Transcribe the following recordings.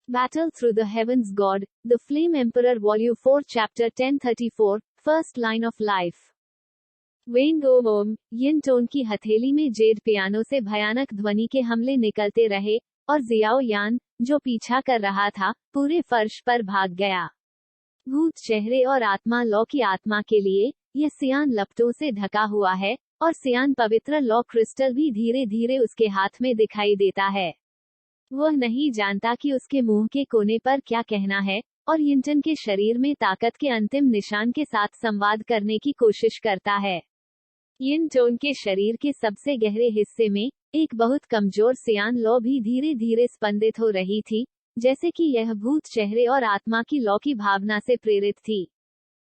Battle Through the Heavens God, The Flame Emperor Volume 4 Chapter 1034, First Line of Life। वेंग ओम ओम, यिन टोंग की हथेली में Z piano से भयानक ध्वनि के हमले निकलते रहे, और जियाओ यान, जो पीछा कर रहा था, पूरे फर्श पर भाग गया। भूत चेहरे और आत्मा लॉ की आत्मा के लिए, यह सियान लपटों से ढका हुआ है, और सियान पवित्र लॉ क्रिस्टल भी धीरे धीरे उसके हाथ में दिखाई देता है। वह नहीं जानता कि उसके मुंह के कोने पर क्या कहना है, और यिंटन के शरीर में ताकत के अंतिम निशान के साथ संवाद करने की कोशिश करता है। यिन टोन के शरीर के सबसे गहरे हिस्से में एक बहुत कमजोर सियान लॉ भी धीरे धीरे स्पंदित हो रही थी, जैसे कि यह भूत चेहरे और आत्मा की लॉ की भावना से प्रेरित थी।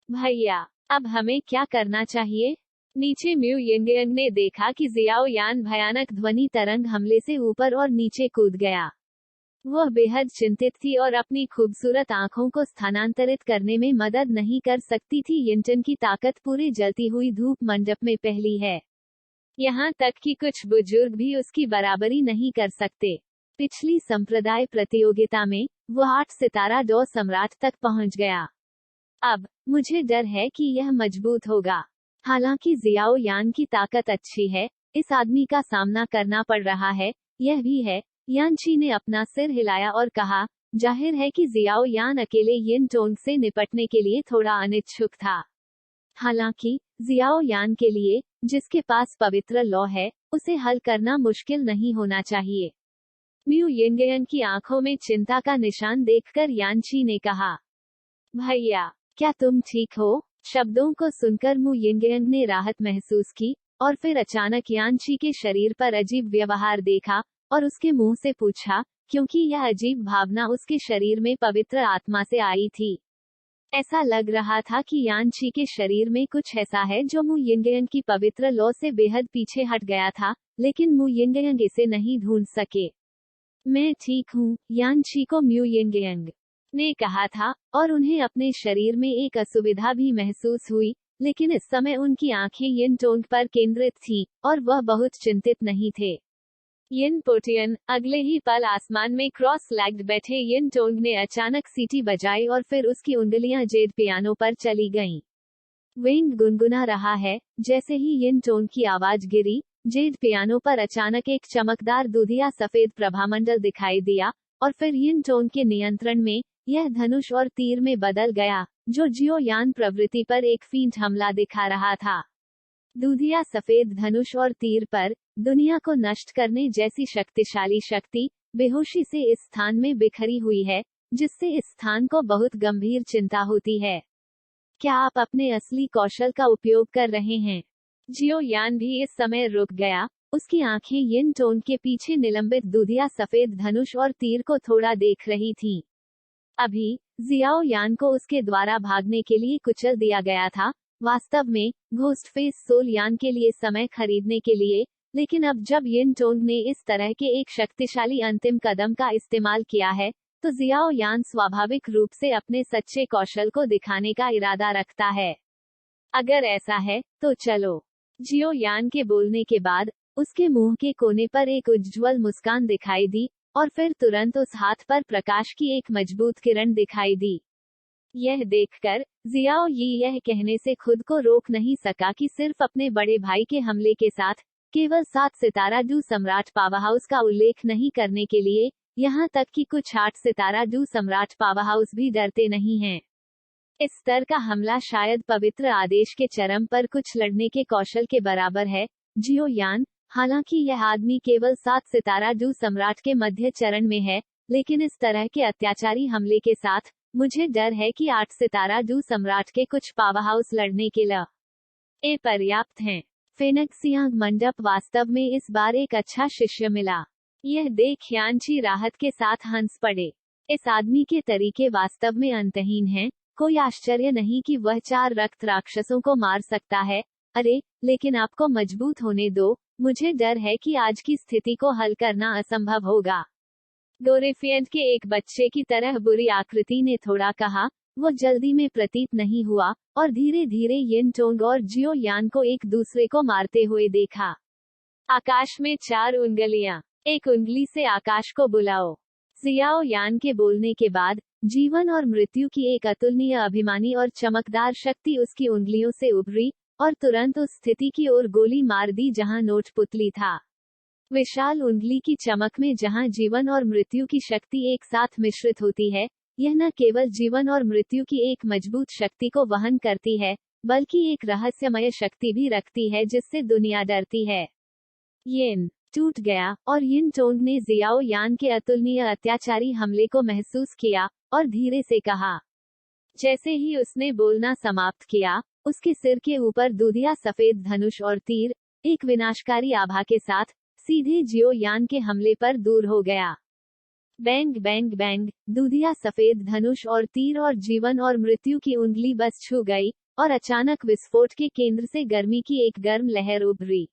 भैया, अब हमें क्या करना चाहिए? नीचे म्यू यिंगयंग ने देखा कि जियाओ यान भयानक ध्वनि तरंग हमले से ऊपर और नीचे कूद गया। वह बेहद चिंतित थी और अपनी खूबसूरत आंखों को स्थानांतरित करने में मदद नहीं कर सकती थी। यिंटन की ताकत पूरे जलती हुई धूप मंडप में पहली है। यहाँ तक कि कुछ बुजुर्ग भी उसकी बराबरी नहीं कर सकते। पिछली संप्रदाय प्रतियोगिता में वह 8 सितारा डॉ सम्राट तक पहुंच गया। अब मुझे डर है कि यह मजबूत होगा। हालांकि जियाओ यान की ताकत अच्छी है, इस आदमी का सामना करना पड़ रहा है, यह भी है। यानची ने अपना सिर हिलाया और कहा, जाहिर है कि जियाओ यान अकेले यिन टोंग से निपटने के लिए थोड़ा अनिच्छुक था। हालांकि जियाओ यान के लिए, जिसके पास पवित्र लॉ है, उसे हल करना मुश्किल नहीं होना चाहिए। म्यू यिंगयंग की आंखों में चिंता का निशान देखकर यानची ने कहा, भैया, क्या तुम ठीक हो? शब्दों को सुनकर मु यिंगयंग ने राहत महसूस की, और फिर अचानक यानची के शरीर पर अजीब व्यवहार देखा, और उसके मुंह से पूछा, क्योंकि यह अजीब भावना उसके शरीर में पवित्र आत्मा से आई थी। ऐसा लग रहा था कि यानची के शरीर में कुछ ऐसा है जो मु यिंगयंग की पवित्र लॉ से बेहद पीछे हट गया था, लेकिन मु यिंगयंग इसे नहीं ढूंढ सके। मैं ठीक हूँ, यानची को म्यू यिंगयंग ने कहा था, और उन्हें अपने शरीर में एक असुविधा भी महसूस हुई, लेकिन इस समय उनकी आंखें यिन टोंग पर केंद्रित थीं, और वह बहुत चिंतित नहीं थे। यिन पोटियन, अगले ही पल आसमान में क्रॉस लेग्ड बैठे यिन टोंग ने अचानक सीटी बजाई और फिर उसकी उंगलियां जेड पियानो पर चली गईं। वेंग गुनगुना रहा है। जैसे ही यिन टोंग की आवाज गिरी, जेड पियानो पर अचानक एक चमकदार दूधिया सफेद प्रभामंडल दिखाई दिया, और फिर यिन टोंग के नियंत्रण में यह धनुष और तीर में बदल गया, जो जियो यान प्रवृत्ति पर एक फींट हमला दिखा रहा था। दूधिया सफेद धनुष और तीर पर दुनिया को नष्ट करने जैसी शक्तिशाली शक्ति बेहोशी से इस स्थान में बिखरी हुई है, जिससे इस स्थान को बहुत गंभीर चिंता होती है। क्या आप अपने असली कौशल का उपयोग कर रहे हैं? जियो यान भी इस समय रुक गया। उसकी आंखें यिन टोंग के पीछे निलंबित दूधिया सफेद धनुष और तीर को थोड़ा देख रही थीं। अभी जियाओ यान को उसके द्वारा भागने के लिए कुचल दिया गया था, वास्तव में घोस्टफेस सोल यान के लिए समय खरीदने के लिए, लेकिन अब जब यिन टोंग ने इस तरह के एक शक्तिशाली अंतिम कदम का इस्तेमाल किया है, तो जियाओ यान स्वाभाविक रूप से अपने सच्चे कौशल को दिखाने का इरादा रखता है। अगर ऐसा है, तो चलो। जियो यान के बोलने के बाद उसके मुंह के कोने पर एक उज्ज्वल मुस्कान दिखाई दी, और फिर तुरंत उस हाथ पर प्रकाश की एक मजबूत किरण दिखाई दी। यह देखकर जियाओ यी यह कहने से खुद को रोक नहीं सका कि सिर्फ अपने बड़े भाई के हमले के साथ केवल 7 सितारा डू सम्राट पावरहाउस का उल्लेख नहीं करने के लिए, यहाँ तक कि कुछ 8 सितारा डू सम्राट पावरहाउस भी डरते नहीं हैं। इस स्तर का हमला शायद पवित्र आदेश के चरम पर कुछ लड़ने के कौशल के बराबर है। जियो यान, हालांकि यह आदमी केवल 7 सितारा डू सम्राट के मध्य चरण में है, लेकिन इस तरह के अत्याचारी हमले के साथ मुझे डर है कि 8 सितारा डू सम्राट के कुछ पावरहाउस लड़ने के लिए पर्याप्त हैं। फेनक्सियांग मंडप वास्तव में इस बार एक अच्छा शिष्य मिला। यह देख यानची राहत के साथ हंस पड़े। इस आदमी के तरीके वास्तव में अंतहीन हैं। कोई आश्चर्य नहीं कि वह 4 रक्त राक्षसों को मार सकता है। अरे, लेकिन आपको मजबूत होने दो, मुझे डर है कि आज की स्थिति को हल करना असंभव होगा। डोरेफिएंट के एक बच्चे की तरह बुरी आकृति ने थोड़ा कहा। वो जल्दी में प्रतीत नहीं हुआ, और धीरे धीरे यिन टोंग और जियो यान को एक दूसरे को मारते हुए देखा। आकाश में 4 उंगलियां। एक उंगली से आकाश को बुलाओ। जियाओ यान के बोलने के बाद जीवन और मृत्यु की एक अतुलनीय अभिमानी और चमकदार शक्ति उसकी उंगलियों से उभरी और तुरंत उस स्थिति की ओर गोली मार दी जहां नोट पुतली था। विशाल उंगली की चमक में जहां जीवन और मृत्यु की शक्ति एक साथ मिश्रित होती है, यह न केवल जीवन और मृत्यु की एक मजबूत शक्ति को वहन करती है, बल्कि एक रहस्यमय शक्ति भी रखती है जिससे दुनिया डरती है। येन टूट गया और यिन टोंग ने जियाओ यान के अतुलनीय अत्याचारी हमले को महसूस किया और धीरे से कहा। जैसे ही उसने बोलना समाप्त किया, उसके सिर के ऊपर दूधिया सफेद धनुष और तीर, एक विनाशकारी आभा के साथ, सीधे जियो यान के हमले पर दूर हो गया। बैंग बैंग बैंग, दूधिया सफेद धनुष और तीर और जीवन और मृत्यु की उंगली बस छू गई, और अचानक विस्फोट के केंद्र से गर्मी की एक गर्म लहर उभरी।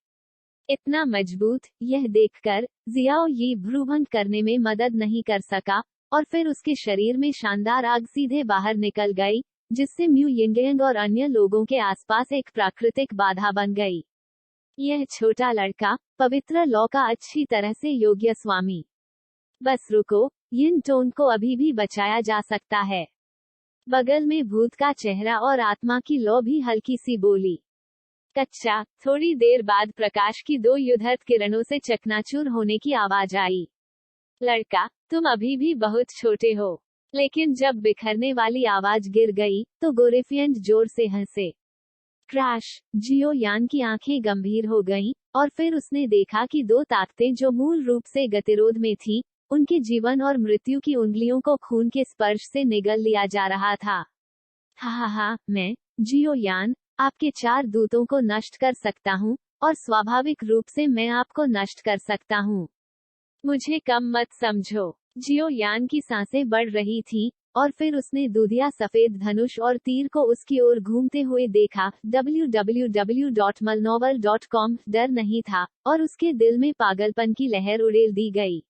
इतना मजबूत, यह देखकर जियाओ यी भ्रूभंग करने में मदद नहीं कर सका, और फिर उसके शरीर में शानदार आग सीधे बाहर निकल गई, जिससे म्यू यिंगयंग और अन्य लोगों के आसपास एक प्राकृतिक बाधा बन गई। यह छोटा लड़का, पवित्र लौ का अच्छी तरह से योग्य स्वामी। बस रुको, यिन टोंग को अभी भी बचाया जा सकता है। बगल में भूत का चेहरा और आत्मा की लौ भी हल्की सी बोली। कच्चा, थोड़ी देर बाद प्रकाश की 2 युद्धत किरणों से चकनाचूर होने की आवाज आई। लड़का, तुम अभी भी बहुत छोटे हो। लेकिन जब बिखरने वाली आवाज गिर गई, तो गोरेफियंट जोर से हंसे। क्रैश, जियो यान की आंखें गंभीर हो गईं, और फिर उसने देखा कि 2 ताकतें जो मूल रूप से गतिरोध में थीं, उनके जीवन और मृत्यु की उंगलियों को खून के स्पर्श से निगल लिया जा रहा था। हा, मैं, जियो यान, आपके 4 दूतों को नष्ट कर सकता हूँ, और स्वाभाविक रूप से मैं आपको नष्ट कर सकता हूँ। मुझे कम मत समझो। जियो यान की सांसें बढ़ रही थीं, और फिर उसने दूधिया सफेद धनुष और तीर को उसकी ओर घूमते हुए देखा। www.malnovel.com डर नहीं था, और उसके दिल में पागलपन की लहर उड़ेल दी गई।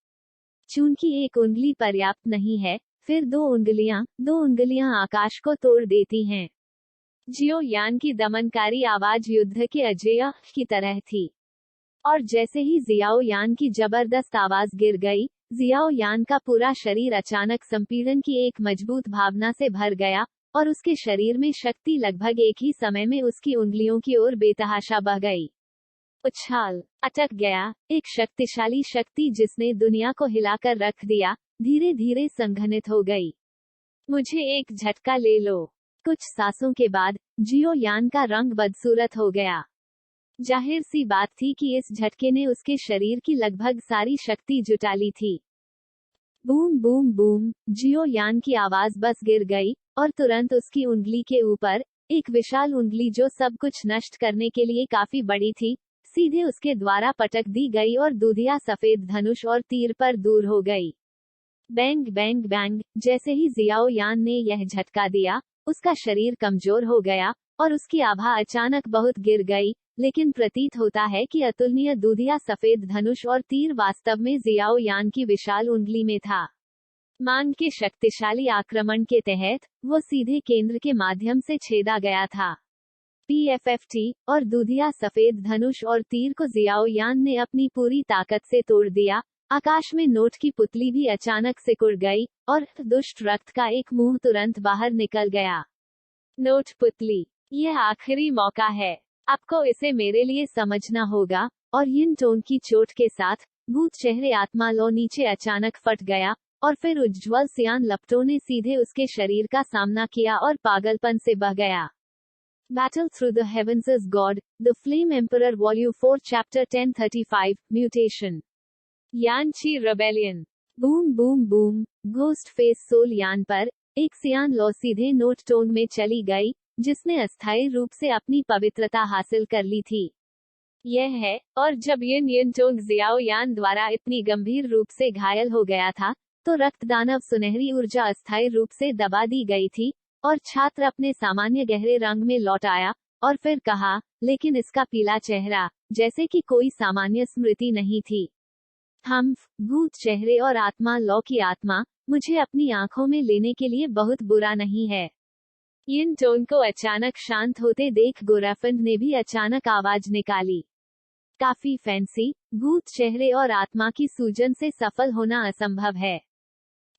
चूंकि एक उंगली पर्याप्त नहीं है, फिर 2 उंगलियां आकाश को तोड़ देती हैं। जियो यान की दमनकारी आवाज युद्ध के अजेय की तरह थी। और जैसे ही जियाओ यान की जबरदस्त आवाज गिर गई, जियाओ यान का पूरा शरीर अचानक संपीड़न की एक मजबूत भावना से भर गया, और उसके शरीर में शक्ति लगभग एक ही समय में उसकी उंगलियों की ओर बेतहाशा बह गई। उछाल, अटक गया, एक शक्तिशाली शक्ति जिसने दुनिया को हिलाकर रख दिया, धीरे धीरे संघनित हो गई। मुझे एक झटका ले लो। कुछ सांसों के बाद जियो यान का रंग बदसूरत हो गया। जाहिर सी बात थी कि इस झटके ने उसके शरीर की लगभग सारी शक्ति जुटा ली थी। बूम बूम बूम, जियो यान की आवाज बस गिर गई, और तुरंत उसकी उंगली के ऊपर, एक विशाल उंगली जो सब कुछ नष्ट करने के लिए काफी बड़ी थी, सीधे उसके द्वारा पटक दी गई और दूधिया सफेद धनुष और तीर पर दूर हो गई। बैंग बैंग बैंग, जैसे ही जियाओ यान ने यह झटका दिया, उसका शरीर कमजोर हो गया, और उसकी आभा अचानक बहुत गिर गई, लेकिन प्रतीत होता है कि अतुलनीय दूधिया सफेद धनुष और तीर वास्तव में जियाओ यान की विशाल उंगली में था। मांग के शक्तिशाली आक्रमण के तहत, वो सीधे केंद्र के माध्यम से छेदा गया था। पीएफएफटी, और दूधिया सफेद धनुष और तीर को जियाओ यान ने अपनी पूरी ताकत से तोड़ दिया। आकाश में नोट की पुतली भी अचानक सिकुड़ गई, और दुष्ट रक्त का एक मुंह तुरंत बाहर निकल गया। नोट पुतली, यह आखिरी मौका है। आपको इसे मेरे लिए समझना होगा। और यिन टोंग की चोट के साथ, भूत चेहरे आत्मा लो नीचे अचानक फट गया, और फिर उज्ज्वल सियान लपटों ने सीधे उसके शरीर का सामना किया और पागलपन से बह गया। Battle Through the Heavens is God, The Flame Emperor Volume 4 Chapter 1035, Mutation. यानची rebellion. Boom boom boom, ghost face soul Yan पर, एक सियान लो सीधे नोट टोंग में चली गई, जिसने अस्थायी रूप से अपनी पवित्रता हासिल कर ली थी। यह है, और जब यिन टोंग जियाओ यान द्वारा इतनी गंभीर रूप से घायल हो गया था, तो रक्तदानव सुनहरी ऊर्जा अस्थायी रूप से दबा दी गई थी, और छात्र अपने सामान्य गहरे रंग में लौट आया, और फिर कहा, लेकिन इसका पीला चेहरा, जैसे कि कोई सामान्य स्मृति नहीं थी। हम्फ, भूत चेहरे और आत्मा लौ की आत्मा, मुझे अपनी आंखों में लेने के लिए बहुत बुरा नहीं है। यिन टोंग को अचानक शांत होते देख गोराफिंड ने भी अचानक आवाज निकाली। काफी फैंसी, भूत चेहरे और आत्मा की सूजन से सफल होना असंभव है।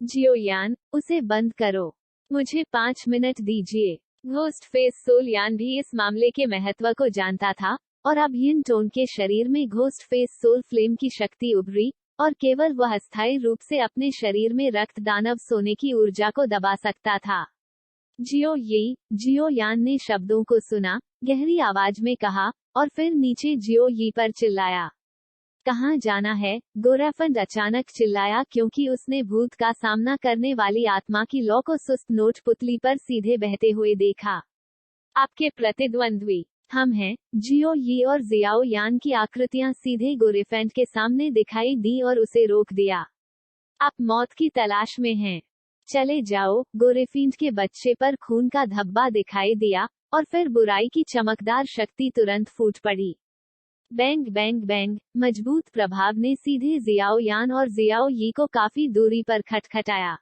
जियोयान, उसे बंद करो। मुझे 5 मिनट दीजिए। घोस्ट फेस सोल यान भी इस मामले के महत्व को जानता था, और अब यिन टोन के शरीर में घोस्ट फेस सोल फ्लेम की शक्ति उभरी, और केवल वह अस्थायी रूप से अपने शरीर में रक्त दानव सोने की ऊर्जा को दबा सकता था। जियो यान ने शब्दों को सुना, गहरी आवाज में कहा, और फिर नीचे जियो यी पर चिल्लाया। कहाँ जाना है? गोराफंड अचानक चिल्लाया क्योंकि उसने भूत का सामना करने वाली आत्मा की लौ को सुस्त नोट पुतली पर सीधे बहते हुए देखा। आपके प्रतिद्वंद्वी हम हैं। जियो यी और जियाओ यान की आकृतियां सीधे गोरेफेंड के सामने दिखाई दी और उसे रोक दिया। आप मौत की तलाश में हैं। चले जाओ। गोरेफिंड के बच्चे पर खून का धब्बा दिखाई दिया, और फिर बुराई की चमकदार शक्ति तुरंत फूट पड़ी। बैंग बैंग बैंग, मजबूत प्रभाव ने सीधे जियाओ यान और जियाओ यी को काफी दूरी पर खटखटाया।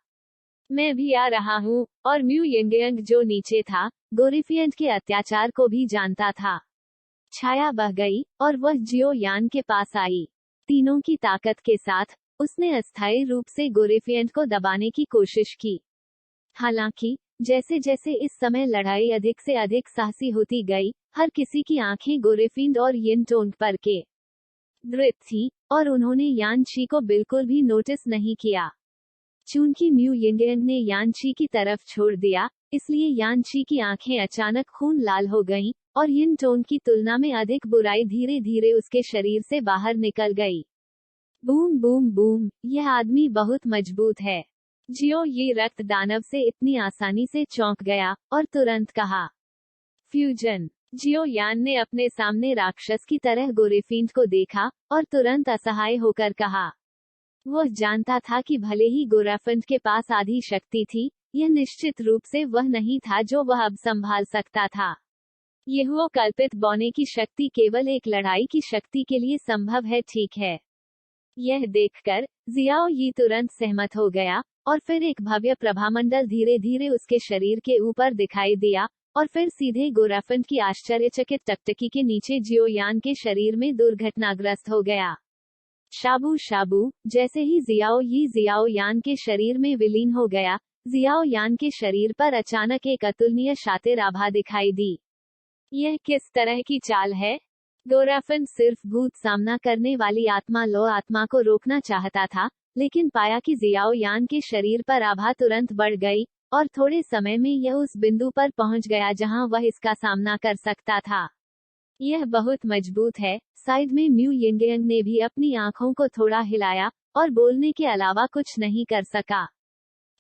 मैं भी आ रहा हूँ, और म्यू यिंगयंग जो नीचे था, गोरेफिएंट के अत्याचार को भी जानता था। छाया बह गई, और वह जियो यान के पास आई। तीनों की ताकत के साथ, उसने अस्थायी रूप से गोरेफिएंट को दबाने की कोशिश की। हालांकि, जैसे जैसे इस समय लड़ाई अधिक से अधिक साहसी होती गई, हर किसी की आंखें गोरेफिंड और यिन टोंग पर के दृढ़ थी, और उन्होंने यान ची को बिल्कुल भी नोटिस नहीं किया। चूंकि म्यू यिंगयंग ने यान ची की तरफ छोड़ दिया, इसलिए यान ची की आंखें अचानक खून लाल हो गईं, और यिन टोंग की तुलना में अधिक बुराई धीरे धीरे उसके शरीर से बाहर निकल गई। बूम बूम बूम, यह आदमी बहुत मजबूत है। जियो ये रक्त दानव से इतनी आसानी से चौंक गया, और तुरंत कहा, फ्यूजन। जियो यान ने अपने सामने राक्षस की तरह गोरेफिंड को देखा, और तुरंत असहाय होकर कहा। वह जानता था कि भले ही गोराफिंड के पास आधी शक्ति थी, यह निश्चित रूप से वह नहीं था जो वह अब संभाल सकता था। यह वो कल्पित बौने की शक्ति केवल एक लड़ाई की शक्ति के लिए संभव है, ठीक है। यह देखकर जियाओ यी तुरंत सहमत हो गया, और फिर एक भव्य प्रभामंडल धीरे धीरे उसके शरीर के ऊपर दिखाई दिया, और फिर सीधे गोराफिंड की आश्चर्यचकित टकटकी के नीचे जियो यान के शरीर में दुर्घटनाग्रस्त हो गया। शाबू शाबू, जैसे ही जियाओ यान के शरीर में विलीन हो गया, जियाओ यान के शरीर पर अचानक एक अतुलनीय शातिर आभा दिखाई दी। यह किस तरह की चाल है? गोराफिंड सिर्फ भूत सामना करने वाली आत्मा लो आत्मा को रोकना चाहता था, लेकिन पाया कि जियाओ यान के शरीर पर आभा तुरंत बढ़ गई, और थोड़े समय में यह उस बिंदु पर पहुंच गया जहां वह इसका सामना कर सकता था। यह बहुत मजबूत है। साइड में म्यू यिंगयंग ने भी अपनी आंखों को थोड़ा हिलाया, और बोलने के अलावा कुछ नहीं कर सका।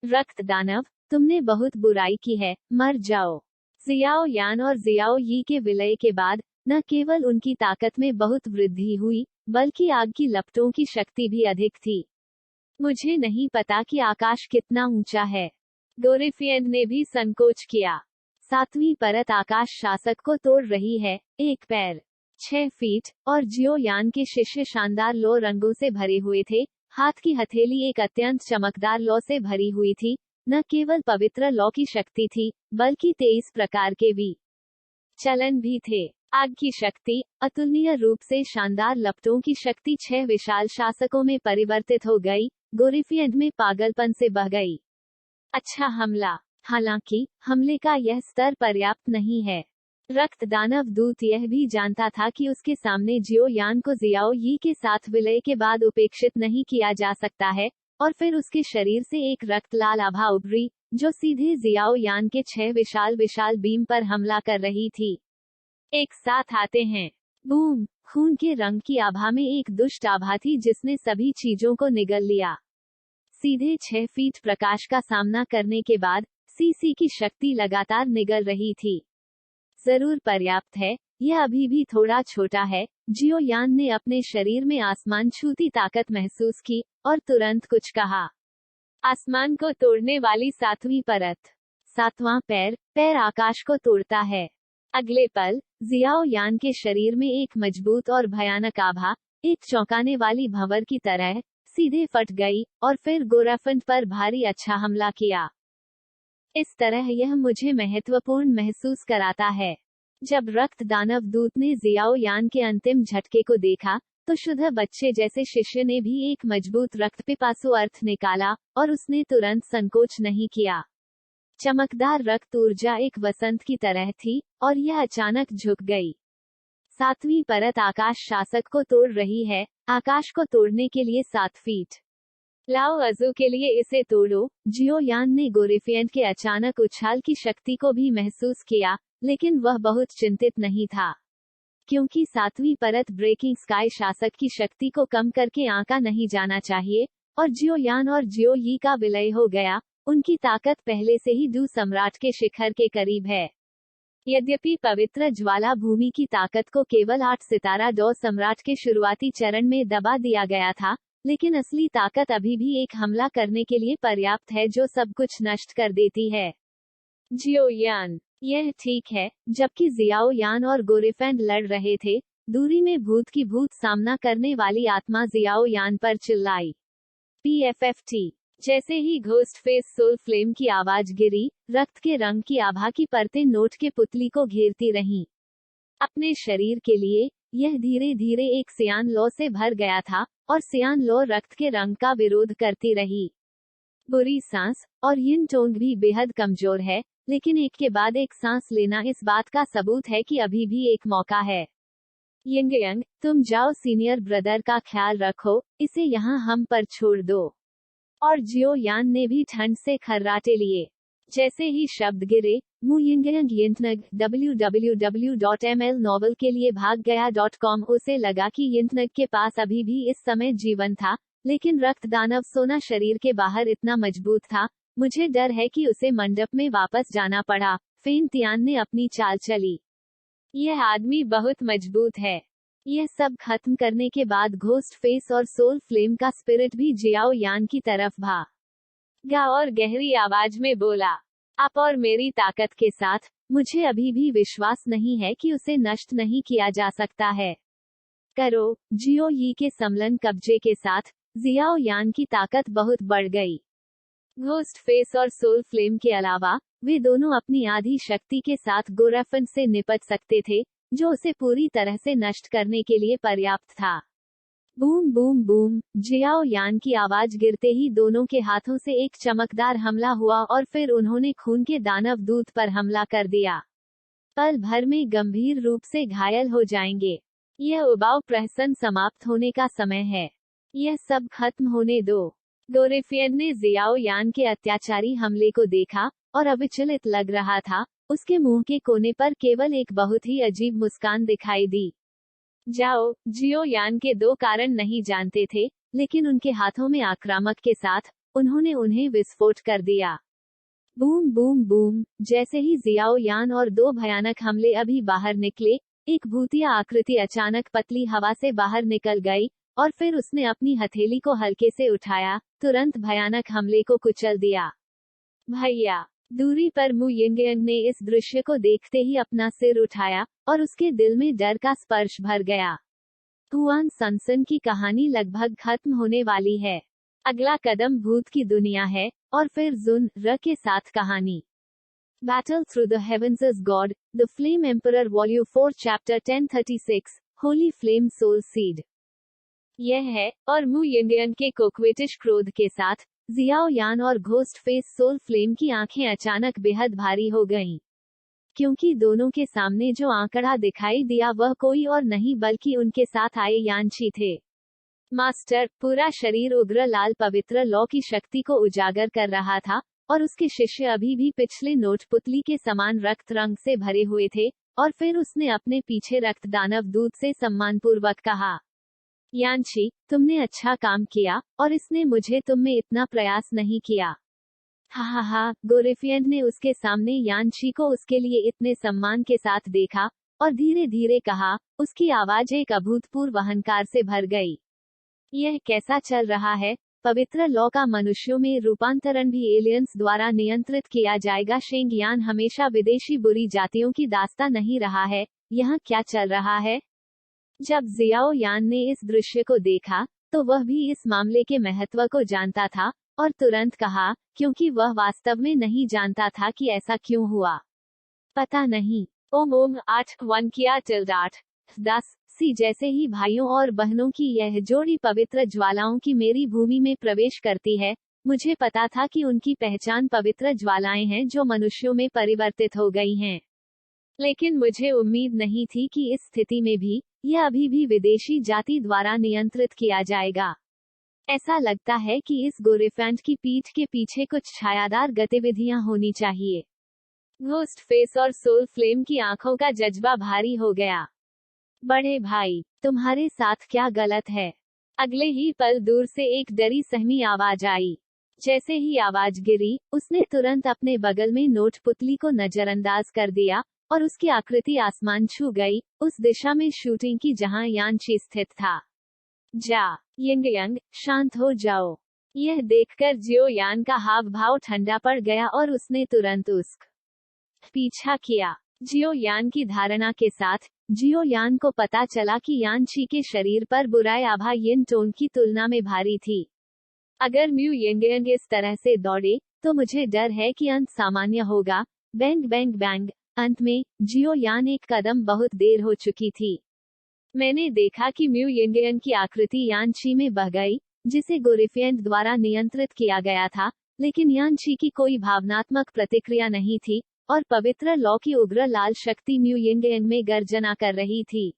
रक्त दानव, तुमने बहुत बुराई की है, मर जाओ। जियाओ यान और जियाओ यी के विलय के बाद, न केवल उनकी ताकत में बहुत वृद्धि हुई, बल्कि आग की लपटों की शक्ति भी अधिक थी। मुझे नहीं पता कि आकाश कितना ऊंचा है। गोरेफिएंड ने भी संकोच किया। 7वीं परत आकाश शासक को तोड़ रही है। एक पैर 6 फीट, और जियो यान के शिष्य शानदार लो रंगों से भरे हुए थे। हाथ की हथेली एक अत्यंत चमकदार लौ से भरी हुई थी। न केवल पवित्र लौ की शक्ति थी, बल्कि 23 प्रकार के भी चलन भी थे। आग की शक्ति, अतुलनीय रूप से शानदार लपटों की शक्ति 6 विशाल शासकों में परिवर्तित हो गई। गोरेफिएंड में पागलपन से बह गई। अच्छा हमला। हालांकि, हमले का यह स्तर पर्याप्त नहीं है। रक्त दानव दूत यह भी जानता था कि उसके सामने जियो यान को जियाओ यी के साथ विलय के बाद उपेक्षित नहीं किया जा सकता है, और फिर उसके शरीर से एक रक्त लाल आभा उभरी, जो सीधे जियाओ यान के 6 विशाल बीम पर हमला कर रही थी। एक साथ आते हैं। बूम, खून के रंग की आभा में एक दुष्ट आभा थी जिसने सभी चीजों को निगल लिया। सीधे 6 फीट प्रकाश का सामना करने के बाद, सीसी की शक्ति लगातार निगल रही थी। जरूर पर्याप्त है, यह अभी भी थोड़ा छोटा है। जियो यान ने अपने शरीर में आसमान छूती ताकत महसूस की, और तुरंत कुछ कहा। आसमान को तोड़ने वाली 7वीं परत। 7वां पैर आकाश को तोड़ता है। अगले पल, जियाओ यान के शरीर में एक मजबूत और भयानक आभा, एक चौंकाने वाली भंवर की तरह, सीधे फट गई, और फिर गोराफिंड पर भारी अच्छा हमला किया। इस तरह यह मुझे महत्वपूर्ण महसूस कराता है। जब रक्त दानव दूत ने जियाओ यान के अंतिम झटके को देखा, तो शुद्ध बच्चे जैसे शिष्य ने भी एक मजबूत रक्तपिपासु अर्थ निकाला, और उसने तुरंत संकोच नहीं किया। चमकदार रक्त ऊर्जा एक वसंत की तरह थी, और यह अचानक झुक गई। 7वीं परत आकाश शासक को तोड़ रही है, आकाश को तोड़ने के लिए 7 फीट। लाओ अजू के लिए इसे तोड़ो। जियो यान ने गोरेफिएंट के अचानक उछाल की शक्ति को भी महसूस किया, लेकिन वह बहुत चिंतित नहीं था, क्योंकि 7वीं परत ब्रेकिंग स्काई शासक की शक्ति को कम करके आंका नहीं जाना चाहिए, और जियो यान और जियो यी का विलय हो गया। उनकी ताकत पहले से ही डू सम्राट के शिखर के करीब है। यद्यपि पवित्र ज्वाला भूमि की ताकत को केवल 8 सितारा डॉ सम्राट के शुरुआती चरण में दबा दिया गया था, लेकिन असली ताकत अभी भी एक हमला करने के लिए पर्याप्त है जो सब कुछ नष्ट कर देती है। जियो यान, यह ठीक है। जबकि जियाओ यान और गोरेफेंड लड़ रहे थे, दूरी में भूत की भूत सामना करने वाली आत्मा जियाओ यान पर चिल्लाई, PFFT। जैसे ही घोस्ट फेस सोल फ्लेम की आवाज गिरी, रक्त के रंग की आभा की परतें नोट के पुतली को घेरती रहीं। अपने शरीर के लिए, यह धीरे धीरे एक सियान लौ से भर गया था, और सियान लौ रक्त के रंग का विरोध करती रही। बुरी सांस, और यिन टोंग भी बेहद कमजोर है, लेकिन एक के बाद एक सांस लेना इस बात का सबूत है कि अभी भी एक मौका है। यिंगयंग, तुम जाओ, सीनियर ब्रदर का ख्याल रखो, इसे यहाँ हम पर छोड़ दो। और जियो यान ने भी ठंड से खर्राटे लिए। जैसे ही शब्द गिरे, मु यिंगयंग यिंतनग www.mlnovel के लिए भाग गया .com। उसे लगा कि यिंतनग के पास अभी भी इस समय जीवन था, लेकिन रक्त दानव सोना शरीर के बाहर इतना मजबूत था, मुझे डर है कि उसे मंडप में वापस जाना पड़ा। फेन तियान ने अपनी चाल चली। यह आदमी बहुत मजबूत है। यह सब खत्म करने के बाद घोस्ट फेस और सोल फ्लेम का स्पिरिट भी जियाओ यान की तरफ भागा और गहरी आवाज में बोला, आप और मेरी ताकत के साथ, मुझे अभी भी विश्वास नहीं है कि उसे नष्ट नहीं किया जा सकता है। करो। जियो यी के समलन कब्जे के साथ, जियाओ यान की ताकत बहुत बढ़ गई। घोस्ट फेस और सोल फ्लेम के अलावा, वे दोनों अपनी आधी शक्ति के साथ गोरेफेंट से निपट सकते थे, जो उसे पूरी तरह से नष्ट करने के लिए पर्याप्त था। बूम बूम बूम, जियाओ यान की आवाज गिरते ही दोनों के हाथों से एक चमकदार हमला हुआ, और फिर उन्होंने खून के दानव दूत पर हमला कर दिया। पल भर में गंभीर रूप से घायल हो जाएंगे। यह उबाऊ प्रहसन समाप्त होने का समय है। यह सब खत्म होने दो। गोरेफिएंट ने जियाओ यान के अत्याचारी हमले को देखा, और अविचलित लग रहा था। उसके मुंह के कोने पर केवल एक बहुत ही अजीब मुस्कान दिखाई दी। जाओ। जियो यान के 2 कारण नहीं जानते थे, लेकिन उनके हाथों में आक्रामक के साथ, उन्होंने उन्हें विस्फोट कर दिया। बूम बूम बूम, जैसे ही जियाओ यान और 2 भयानक हमले अभी बाहर निकले, एक भूतिया आकृति अचानक पतली हवा से बाहर निकल गई, और फिर उसने अपनी हथेली को हल्के से उठाया, तुरंत भयानक हमले को कुचल दिया। भैया। दूरी पर मु यिंगयंग ने इस दृश्य को देखते ही अपना सिर उठाया, और उसके दिल में डर का स्पर्श भर गया। हुआन सनसन की कहानी लगभग खत्म होने वाली है। अगला कदम भूत की दुनिया है, और फिर जुन र के साथ कहानी। Battle through the heavens is god, the flame emperor volume 4 chapter 1036, holy flame soul seed. यह है, और मु यिंगयंग के कोक्वेटिश क्रोध के साथ, जियाओ यान और घोस्ट फेस सोल फ्लेम की आंखें अचानक बेहद भारी हो गईं, क्योंकि दोनों के सामने जो आंकड़ा दिखाई दिया वह कोई और नहीं बल्कि उनके साथ आए यानची थे। मास्टर, पूरा शरीर उग्र लाल पवित्र लौ की शक्ति को उजागर कर रहा था, और उसके शिष्य अभी भी पिछले नोट पुतली के समान रक्त रंग से भरे हुए थे, और फिर उसने अपने पीछे रक्त दानव दूत से सम्मानपूर्वक कहा, यानची, तुमने अच्छा काम किया, और इसने मुझे तुम में इतना प्रयास नहीं किया। हा हा हा। गोरेफिएंट ने उसके सामने यानची को उसके लिए इतने सम्मान के साथ देखा, और धीरे धीरे कहा, उसकी आवाज एक अभूतपूर्व अहंकार से भर गई। यह कैसा चल रहा है? पवित्र लौ का मनुष्यों में रूपांतरण भी एलियंस द्वारा नियंत्रित किया जाएगा। शेंग यान हमेशा विदेशी बुरी जातियों की दास्तां नहीं रहा है। यहाँ क्या चल रहा है? जब जियाओ यान ने इस दृश्य को देखा, तो वह भी इस मामले के महत्व को जानता था, और तुरंत कहा, क्योंकि वह वास्तव में नहीं जानता था कि ऐसा क्यों हुआ। पता नहीं। ओम 8 1 किया टिल्ड 8 10 सी जैसे ही भाइयों और बहनों की यह जोड़ी पवित्र ज्वालाओं की मेरी भूमि में प्रवेश करती है, मुझे पता था कि उनकी पहचान पवित्र ज्वालाएं हैं जो मनुष्यों में परिवर्तित हो गई हैं। लेकिन मुझे उम्मीद नहीं थी कि इस स्थिति में भी यह अभी भी विदेशी जाति द्वारा नियंत्रित किया जाएगा। ऐसा लगता है कि इस गोरेफेंट की पीठ के पीछे कुछ छायादार गतिविधियां होनी चाहिए। घोस्ट फेस और सोल फ्लेम की आंखों का जज्बा भारी हो गया। बड़े भाई, तुम्हारे साथ क्या गलत है? अगले ही पल दूर से एक डरी सहमी आवाज आई। जैसे ही आवाज गिरी, उसने तुरंत अपने बगल में नोट पुतली को नजरअंदाज कर दिया और उसकी आकृति आसमान छू गई, उस दिशा में शूटिंग की जहां यानची स्थित था। जा यंग यंग, शांत हो जाओ। यह देखकर जियो यान का हाव भाव ठंडा पड़ गया और उसने तुरंत उसका पीछा किया। जियो यान की धारणा के साथ जियो यान को पता चला कि यानची के शरीर पर बुराई आभा यिन टोन की तुलना में भारी थी। अगर म्यू यंग इस तरह से दौड़े, तो मुझे डर है कि अंत सामान्य होगा। Bang bang bang. अंत में जियो यान एक कदम बहुत देर हो चुकी थी। मैंने देखा कि म्यू यंग की आकृति यानची में बह गई, जिसे गोरेफेंट द्वारा नियंत्रित किया गया था, लेकिन यानची की कोई भावनात्मक प्रतिक्रिया नहीं थी और पवित्र लौ की उग्र लाल शक्ति म्यू यंग में गर्जना कर रही थी।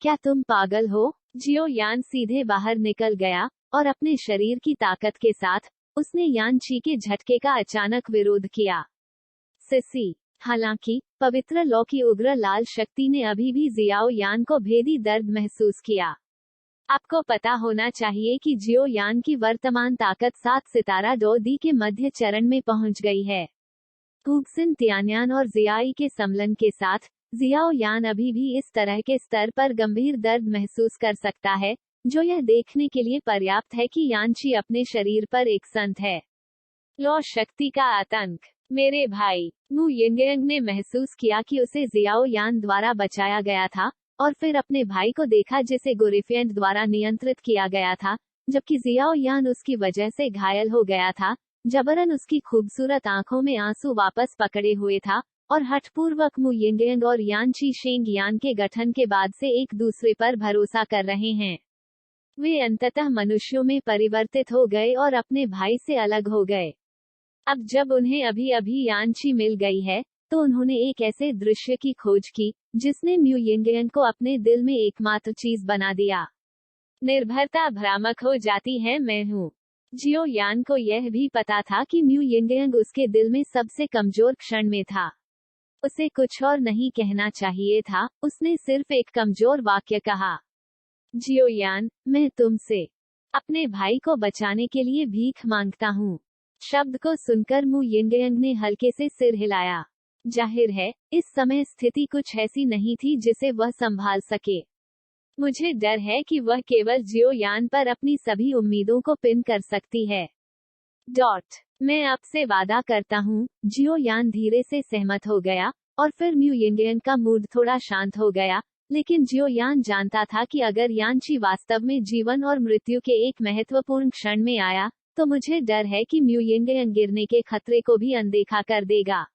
क्या तुम पागल हो? जियो यान सीधे बाहर निकल गया और अपने शरीर की ताकत के साथ उसने यानची के झटके का अचानक विरोध किया। सिसी। हालांकि पवित्र लौ की उग्र लाल शक्ति ने अभी भी जियाओ यान को भेदी दर्द महसूस किया। आपको पता होना चाहिए कि जियो यान की वर्तमान ताकत 7 सितारा डो दी के मध्य चरण में पहुंच गई है। कुगसिन तियान्यान और जियाई के सम्मिलन के साथ जियाओ यान अभी भी इस तरह के स्तर पर गंभीर दर्द महसूस कर सकता है, जो यह देखने के लिए पर्याप्त है कि यानची अपने शरीर पर एक संत है। लौ शक्ति का आतंक। मेरे भाई, मू यंग ने महसूस किया कि उसे जियाओ यान द्वारा बचाया गया था, और फिर अपने भाई को देखा जिसे गोरेफेंट द्वारा नियंत्रित किया गया था, जबकि जियाओ यान उसकी वजह से घायल हो गया था। जबरन उसकी खूबसूरत आंखों में आंसू वापस पकड़े हुए था, और हठपूर्वक मू यंग और यानची शेंग यान के गठन के बाद से एक दूसरे पर भरोसा कर रहे हैं। वे अंततः मनुष्यों में परिवर्तित हो गए और अपने भाई से अलग हो गए। अब जब उन्हें अभी यानची मिल गई है, तो उन्होंने एक ऐसे दृश्य की खोज की जिसने म्यू यंग को अपने दिल में एकमात्र चीज बना दिया। निर्भरता भ्रामक हो जाती है। मैं हूँ। जियो यान को यह भी पता था कि म्यू यंग उसके दिल में सबसे कमजोर क्षण में था। उसे कुछ और नहीं कहना चाहिए था, उसने सिर्फ एक कमजोर वाक्य कहा। जियो यान, मैं तुमसे अपने भाई को बचाने के लिए भीख मांगता हूँ। शब्द को सुनकर मू यंग ने हल्के से सिर हिलाया। जाहिर है, इस समय स्थिति कुछ ऐसी नहीं थी जिसे वह संभाल सके। मुझे डर है कि वह केवल जियो यान पर अपनी सभी उम्मीदों को पिन कर सकती है। मैं आपसे वादा करता हूँ। जियो यान धीरे से सहमत हो गया, और फिर म्यू यंग का मूड थोड़ा शांत हो गया, लेकिन जियो यान जानता था कि अगर यानची वास्तव में जीवन और मृत्यु के एक महत्वपूर्ण क्षण में आया, तो मुझे डर है कि म्यू यंग गिरने के खतरे को भी अनदेखा कर देगा।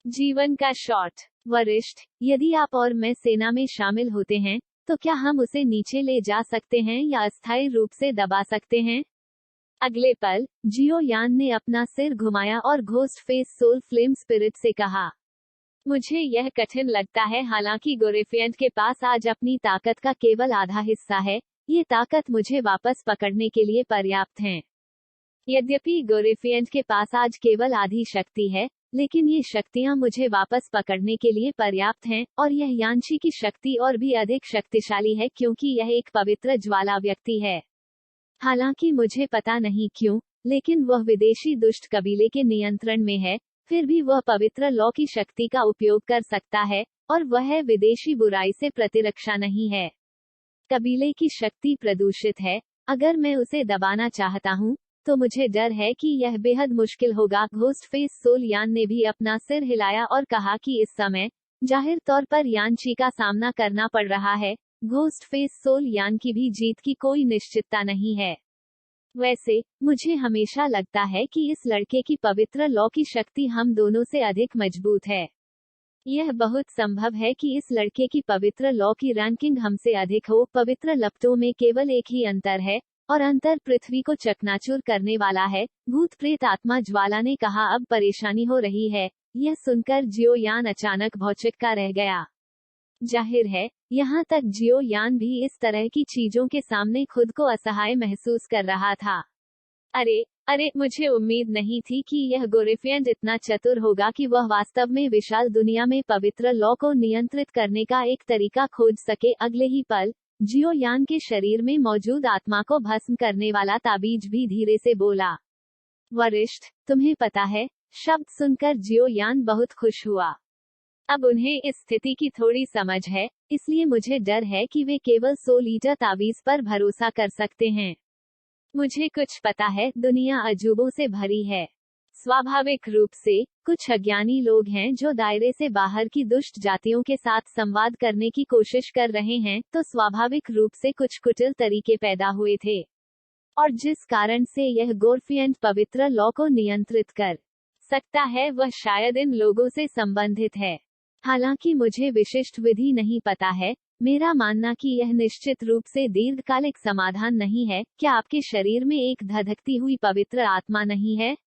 जीवन का शॉट। वरिष्ठ, यदि आप और मैं सेना में शामिल होते हैं, तो क्या हम उसे नीचे ले जा सकते हैं या अस्थायी रूप से दबा सकते हैं? अगले पल जियो यान ने अपना सिर घुमाया और ghost face soul flame spirit से कहा, मुझे यह कठिन लगता है। हालांकि गोरेफेंट के पास आज अपनी ताकत का केवल आधा हिस्सा है, ये ताकत मुझे वापस पकड़ने के लिए पर्याप्त है। यद्यपि गोरेफेंट के पास आज केवल आधी शक्ति है, लेकिन ये शक्तियां मुझे वापस पकड़ने के लिए पर्याप्त हैं, और यह यानची की शक्ति और भी अधिक शक्तिशाली है क्योंकि यह एक पवित्र ज्वाला व्यक्ति है। हालांकि मुझे पता नहीं क्यों, लेकिन वह विदेशी दुष्ट कबीले के नियंत्रण में है, फिर भी वह पवित्र लौ की शक्ति का उपयोग कर सकता है, और वह विदेशी बुराई से प्रतिरक्षा नहीं है। कबीले की शक्ति प्रदूषित है। अगर मैं उसे दबाना चाहता हूँ, तो मुझे डर है कि यह बेहद मुश्किल होगा। घोस्ट फेस सोल यान ने भी अपना सिर हिलाया और कहा कि इस समय जाहिर तौर पर यानची का सामना करना पड़ रहा है। घोस्ट फेस सोल यान की भी जीत की कोई निश्चितता नहीं है। वैसे मुझे हमेशा लगता है कि इस लड़के की पवित्र लौ की शक्ति हम दोनों से अधिक मजबूत है। यह बहुत संभव है कि इस लड़के की पवित्र लॉ की रैंकिंग हमसे अधिक हो। पवित्र लपटों में केवल एक ही अंतर है, और अंतर पृथ्वी को चकनाचूर करने वाला है। भूत प्रेत आत्मा ज्वाला ने कहा, अब परेशानी हो रही है। यह सुनकर जियो यान अचानक भौचक्का रह गया। जाहिर है, यहाँ तक जियो यान भी इस तरह की चीजों के सामने खुद को असहाय महसूस कर रहा था। अरे अरे, मुझे उम्मीद नहीं थी कि यह गोरिफियंट इतना चतुर होगा कि वह वास्तव में विशाल दुनिया में पवित्र लॉ को नियंत्रित करने का एक तरीका खोज सके। अगले ही पल जियो यान के शरीर में मौजूद आत्मा को भस्म करने वाला ताबीज भी धीरे से बोला। वरिष्ठ, तुम्हें पता है। शब्द सुनकर जियो यान बहुत खुश हुआ। अब उन्हें इस स्थिति की थोड़ी समझ है, इसलिए मुझे डर है कि वे केवल 100 लीटर ताबीज पर भरोसा कर सकते हैं। मुझे कुछ पता है, दुनिया अजूबों से भरी है। स्वाभाविक रूप से कुछ अज्ञानी लोग हैं जो दायरे से बाहर की दुष्ट जातियों के साथ संवाद करने की कोशिश कर रहे हैं, तो स्वाभाविक रूप से कुछ कुटिल तरीके पैदा हुए थे, और जिस कारण से यह गोरफियंट पवित्र लॉ को नियंत्रित कर सकता है वह शायद इन लोगों से संबंधित है। हालांकि मुझे विशिष्ट विधि नहीं पता है, मेरा मानना कि यह निश्चित रूप से दीर्घकालिक समाधान नहीं है। क्या आपके शरीर में एक धधकती हुई पवित्र आत्मा नहीं है?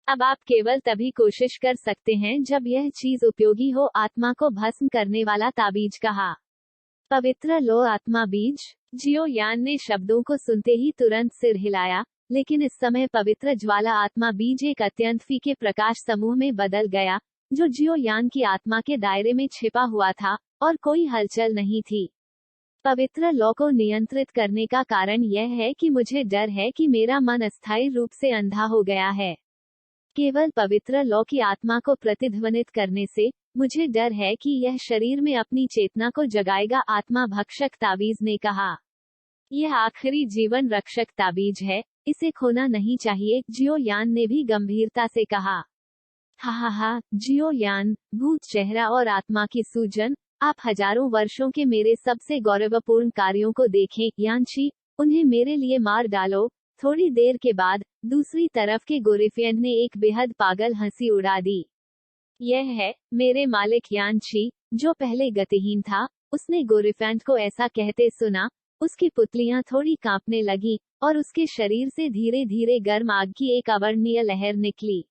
अब आप केवल तभी कोशिश कर सकते हैं जब यह चीज उपयोगी हो। आत्मा को भस्म करने वाला ताबीज कहा। पवित्र लो आत्मा बीज। जियो यान ने शब्दों को सुनते ही तुरंत सिर हिलाया, लेकिन इस समय पवित्र ज्वाला आत्मा बीज एक अत्यंत फीके प्रकाश समूह में बदल गया, जो जियो यान की आत्मा के दायरे में छिपा हुआ था, और कोई हलचल नहीं थी। पवित्र लॉ को नियंत्रित करने का कारण यह है कि मुझे डर है कि मेरा मन अस्थायी रूप से अंधा हो गया है। केवल पवित्र लॉ की आत्मा को प्रतिध्वनित करने से मुझे डर है कि यह शरीर में अपनी चेतना को जगाएगा। आत्मा भक्षक ताबीज ने कहा, यह आखिरी जीवन रक्षक ताबीज है, इसे खोना नहीं चाहिए। जियो यान ने भी गंभीरता से कहा। हा, जियो यान, भूत चेहरा और आत्मा की सूजन, आप हजारों वर्षों के मेरे सबसे गौरवपूर्ण कार्यों को देखें। यानची, उन्हें मेरे लिए मार डालो। थोड़ी देर के बाद दूसरी तरफ के गोरिफियन ने एक बेहद पागल हंसी उड़ा दी। यह है मेरे मालिक यानची, जो पहले गतिहीन था। उसने गोरिफेंट को ऐसा कहते सुना, उसकी पुतलियां थोड़ी कांपने लगी, और उसके शरीर से धीरे धीरे गर्म आग की एक अवर्णनीय लहर निकली।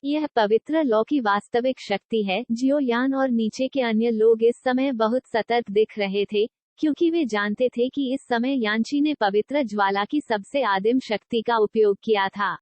यह पवित्र लॉ की वास्तविक शक्ति है। जियो यान और नीचे के अन्य लोग इस समय बहुत सतर्क दिख रहे थे, क्योंकि वे जानते थे कि इस समय यानची ने पवित्र ज्वाला की सबसे आदिम शक्ति का उपयोग किया था।